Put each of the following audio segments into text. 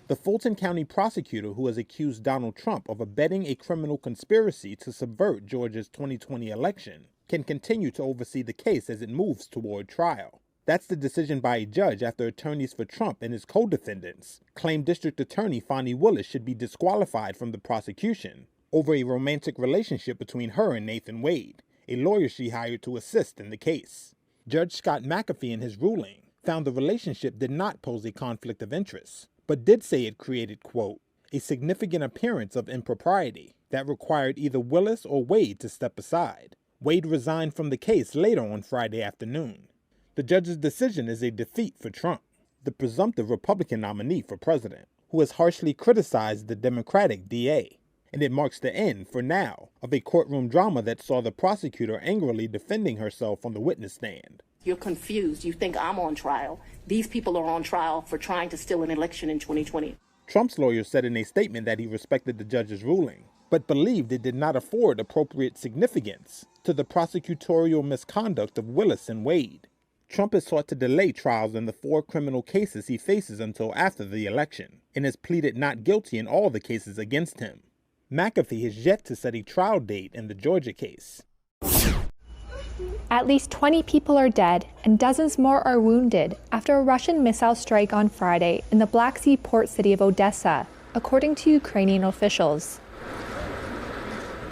The Fulton County prosecutor who has accused Donald Trump of abetting a criminal conspiracy to subvert Georgia's 2020 election can continue to oversee the case as it moves toward trial. That's the decision by a judge after attorneys for Trump and his co-defendants claimed District Attorney Fani Willis should be disqualified from the prosecution over a romantic relationship between her and Nathan Wade, a lawyer she hired to assist in the case. Judge Scott McAfee in his ruling found the relationship did not pose a conflict of interest, but did say it created, quote, a significant appearance of impropriety that required either Willis or Wade to step aside. Wade resigned from the case later on Friday afternoon. The judge's decision is a defeat for Trump, the presumptive Republican nominee for president, who has harshly criticized the Democratic DA. And it marks the end, for now, of a courtroom drama that saw the prosecutor angrily defending herself on the witness stand. You're confused. You think I'm on trial. These people are on trial for trying to steal an election in 2020. Trump's lawyer said in a statement that he respected the judge's ruling, but believed it did not afford appropriate significance to the prosecutorial misconduct of Willis and Wade. Trump has sought to delay trials in the 4 criminal cases he faces until after the election, and has pleaded not guilty in all the cases against him. McAfee has yet to set a trial date in the Georgia case. At least 20 people are dead and dozens more are wounded after a Russian missile strike on Friday in the Black Sea port city of Odessa, according to Ukrainian officials.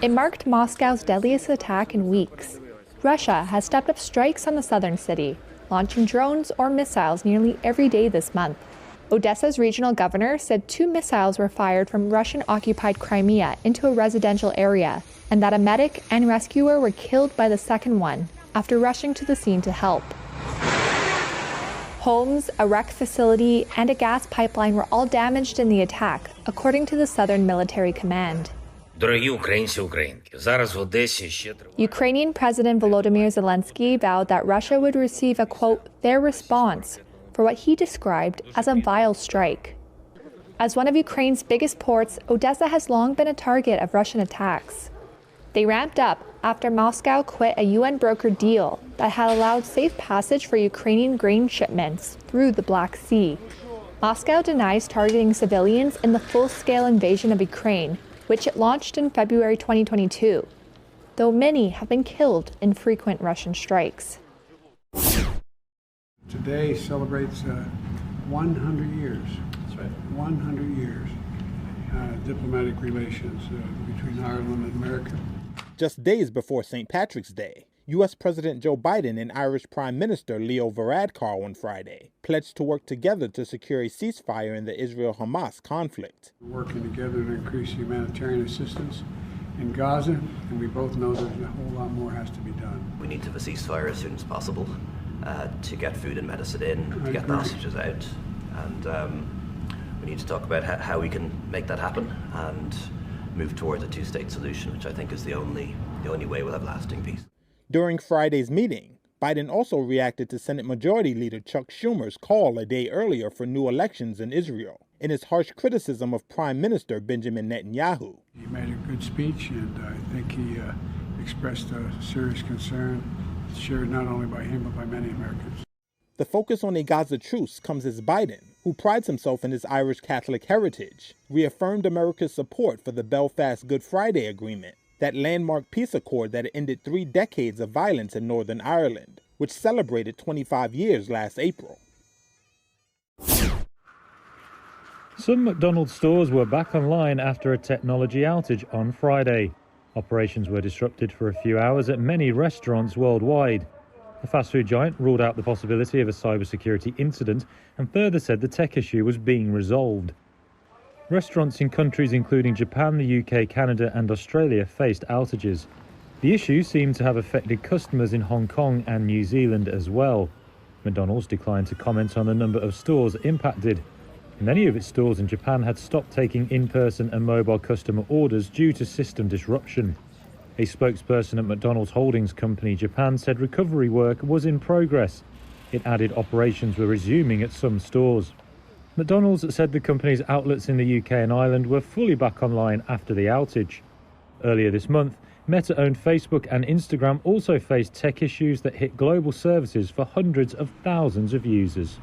It marked Moscow's deadliest attack in weeks. Russia has stepped up strikes on the southern city, launching drones or missiles nearly every day this month. Odessa's regional governor said 2 missiles were fired from Russian-occupied Crimea into a residential area, and that a medic and rescuer were killed by the second one after rushing to the scene to help. Homes, a rec facility, and a gas pipeline were all damaged in the attack, according to the Southern Military Command. Ukrainian President Volodymyr Zelensky vowed that Russia would receive a, quote, their response for what he described as a vile strike. As one of Ukraine's biggest ports, Odessa has long been a target of Russian attacks. They ramped up after Moscow quit a UN-brokered deal that had allowed safe passage for Ukrainian grain shipments through the Black Sea. Moscow denies targeting civilians in the full-scale invasion of Ukraine, which it launched in February 2022, though many have been killed in frequent Russian strikes. Today celebrates 100 years. That's right. 100 years diplomatic relations between Ireland and America. Just days before St. Patrick's Day, U.S. President Joe Biden and Irish Prime Minister Leo Varadkar on Friday pledged to work together to secure a ceasefire in the Israel-Hamas conflict. We're working together to increase humanitarian assistance in Gaza, and we both know there's a whole lot more has to be done. We need to have a ceasefire as soon as possible to get food and medicine in, to get passages out, and we need to talk about how we can make that happen and move towards a 2-state solution, which I think is the only way we'll have lasting peace. During Friday's meeting, Biden also reacted to Senate Majority Leader Chuck Schumer's call a day earlier for new elections in Israel, in his harsh criticism of Prime Minister Benjamin Netanyahu. He made a good speech, and I think he expressed a serious concern, shared not only by him, but by many Americans. The focus on a Gaza truce comes as Biden, who prides himself in his Irish Catholic heritage, reaffirmed America's support for the Belfast Good Friday Agreement, that landmark peace accord that ended 3 decades of violence in Northern Ireland, which celebrated 25 years last April. Some McDonald's stores were back online after a technology outage on Friday. Operations were disrupted for a few hours at many restaurants worldwide. The fast food giant ruled out the possibility of a cybersecurity incident and further said the tech issue was being resolved. Restaurants in countries including Japan, the UK, Canada and Australia faced outages. The issue seemed to have affected customers in Hong Kong and New Zealand as well. McDonald's declined to comment on the number of stores impacted. Many of its stores in Japan had stopped taking in-person and mobile customer orders due to system disruption. A spokesperson at McDonald's Holdings Company Japan said recovery work was in progress. It added operations were resuming at some stores. McDonald's said the company's outlets in the UK and Ireland were fully back online after the outage. Earlier this month, Meta-owned Facebook and Instagram also face tech issues that hit global services for hundreds of thousands of users.